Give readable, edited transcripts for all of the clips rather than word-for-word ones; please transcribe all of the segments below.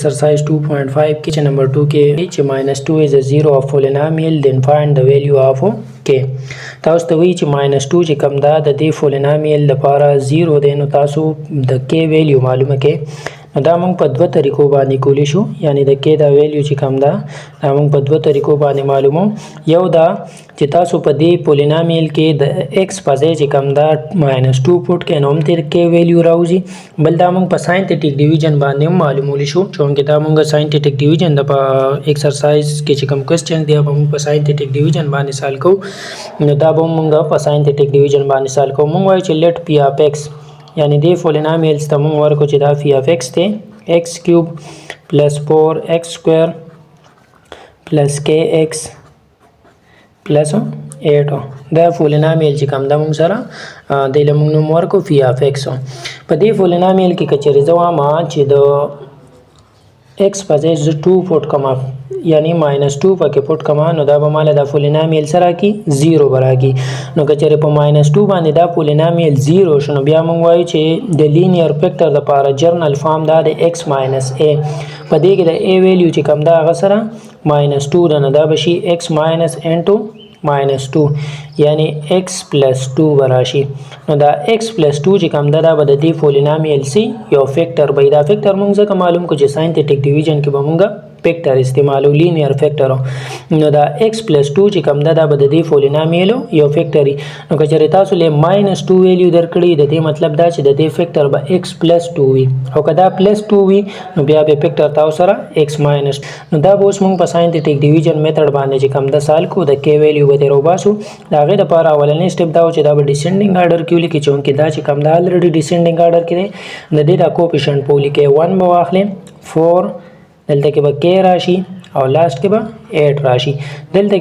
exercise 2.5 کې چې نمبر 2 کې چې -2 is a zero of polynomial then find the value of k. تاسو ته وی چې -2 چې کوم دا د دې polynomial لپاره 0 دی نو تاسو د k ویلیو معلومه کې. نو دا موږ په دوه طریقو باندې کولی شو، یعنی د k دا ویلیو چې کوم دا موږ په دوه طریقو باندې معلومو. یو دا چې تاسو په دې پولینامیل کې د x په ځای چې کوم دا -2 پټ کړئ نو هم تر k ویلیو راوځي. بل دا موږ په ساينټیټیک ډیویژن باندې هم معلومولی شو، چې دا موږ ساينټیټیک ډیویژن د ایکسرسایز کې چې کوم کوېسچن دی به موږ په ساينټیټیک ډیویژن باندې سال کوو. نو دا به موږ په ساينټیټیک ډیویژن باندې سال کوو. موږ وایو چې لیټ p of x، یعنی دی پولینامیلز ته موږ ورکو چې دا phi of x دی x کیوب پلس 4x سکویر پلس kx پلس 8. دا پولینامیل چې کوم دا موږ سره دی له موږ نوم ورکو phi of x. په دې پولینامیل کې که چېرې زه وایم چې د x په ځای زه 2 پټ کړم، یعنی -2 پکې پټ کړم، نو دا به ماله دا پولینامیل سره کی 0 به راکړي. نو که چېرې په -2 باندې دا پولینامیل 0 شو نو بیا موږ وایو چې د لینیر فیکټر دپاره جرنل فارم دا د x ماینس a. په دې کې د a ویلیو چې کوم دا هغه سره -2 ده، نو دا به شي x ماینس انټو -2 یعنی x پلس 2 به راشي. نو دا x پلس 2 چې کوم دا به د دې پولینامیل سی یو فیکټر به دا فیکټر موږ ځکه معلوم کو چې ساينټیټیک ډیویژن کې به موږ فیکټر استعمالو، لینیر فیکټر. نو دا x پلس 2 چې کوم دا به د دې پولینامیل یو فیکټر. نو که چېرې تاسو له -2 ویلیو درکړي د دې مطلب دا چې د دې فیکټر به x پلس 2 وي، او که دا پلس 2 وي نو بیا به فیکټر تاسو سره x ماینس. نو دا به اوس موږ په ساينټیټیک ډیویژن میتھډ باندې چې کوم دا سال کو د k ویلیو به وباسو. دا هغې دپاره اولنی سټپ دا و چې دا به ډیسینډینګ آرډر کې ولیکئ، چونکې دا چې کوم دا الریډي ډیسینډینګ آرډر کې دی. د دې دا کوفیشنټ به ولیکئ 1 به واخلئ، 4 دلته کې به k راشي او لاست کې به 8 راشي. دلته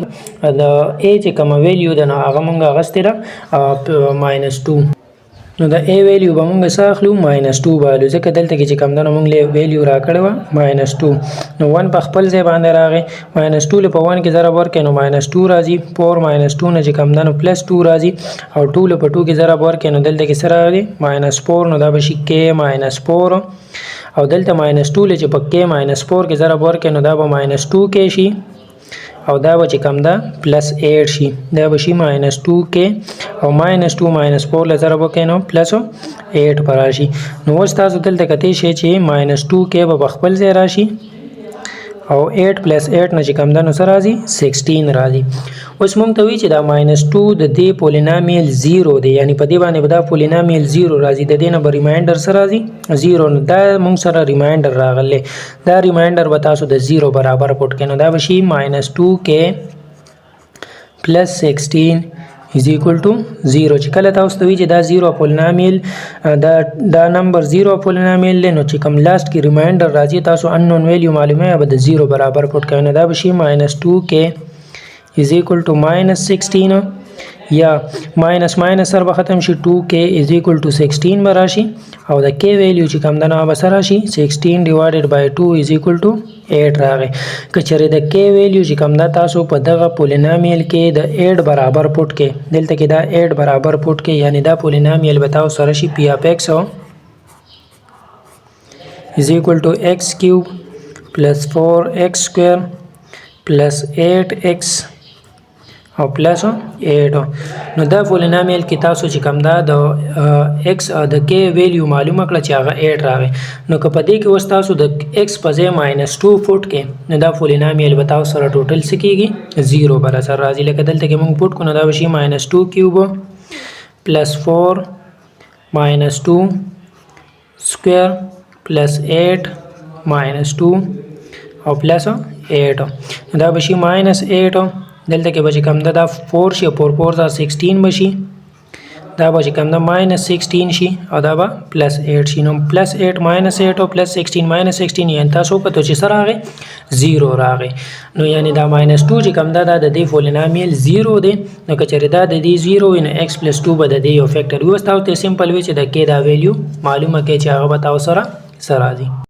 د a چې کوم ویلیو ده نو هغه موږ اخیستې ده -2. نو د a ویلیو به موږ څه اخلو -2 بالو، ځکه دلته کې چې کوم ده نو موږ له ویلیو راکړې وه -2. نو 1 په خپل ځای باندې راغی، -2 له په 1 کې ضرب ورکړئ نو -2 راځي، 4 -2 نه چې کوم ده نو +2 راځي، او 2 له په 2 کې ضرب ورکړئ نو دلته کې څه راغلی -4. نو دا به شي k -4، او دلته -2 له چې په k -4 کې ضرب ورکړئ نو دا به -2k شي، او دا به چې کوم ده +8 شي، دا به شي -2k، او -2 -4 له ضرب وکړئ نو +8 به راشي. نو اوس تاسو دلته کتی شئ چې -2k به په خپل ځای راشي، او 8 + 8 نه چې کوم ده نو څه راځي 16 راځي. اوس موږ ته وی چې دا -2 د دې پولینامیل 0 دی، یعنی په دې باندې به دا پولینامیل 0 راځي، د دې نه به ریمایندر څه راځي 0. نو دا موږ سره ریمایندر راغلی، دا ریمایندر به تاسو د 0 برابر پټ کړئ. نو دا به شي -2k + 16 is equal to 0. چې کله تاسو ته وی چې دا 0 پولینامیل دا نمبر 0 پولینامیل دی، نو چې کوم لاست کې ریمایندر راځي تاسو انون ویلیو معلومه به د 0 برابر پټ کړئ. نو دا به شي -2k is equal to -16، یا ماینس سره به ختم شي، 2k is equal to 16 به راشي، او د k ویلیو چې کوم ده نو به څه راشي 16 divided by 2 is equal to 8 راغی. که چېرې د k ویلیو چې کوم ده تاسو په دغه پولینامیل کې د 8 برابر پټ کې، دلته کې دا 8 برابر پټ کې، یعنی دا پولینامیل به تاسو سره شي p of x is equal to x کیوب پلس 4x سکویر پلس 8x او پلس 8. نو دا پولینامیل کې تاسو چې کوم دا د x د k ویلیو معلومه کړه چې هغه 8 راغی. نو که په دې کې اوس تاسو د x په ځای -2 پټ کې، نو دا پولینامیل به تاسو سره ټوټل څه کېږي 0 به راسره راځي. لکه دلته کې موږ پټ کړو نو دا به شي -2 کیوب پلس 4 -2 سکویر پلس 8 -2 او پلس 8. نو دا به شي -8، دلته کې به چې کوم ده دا 4 شي، 4 4 16 به شي، دا به چې کوم ده -16 شي، او دا به +8 شي. نو +8 -8 او +16 -16 یعنی تاسو کتو چې څه راغی 0 راغی. نو یعنی دا -2 چې کوم ده دا د دې پولینامیل 0 دی. نو که چېرې دا د دې 0 وي نو x + 2 به د دې یو فیکټر وي. اوس تاسو ته سمپل وي چې د k دا ویلیو معلومه کړئ چې هغه به تاسو سره څه راځي.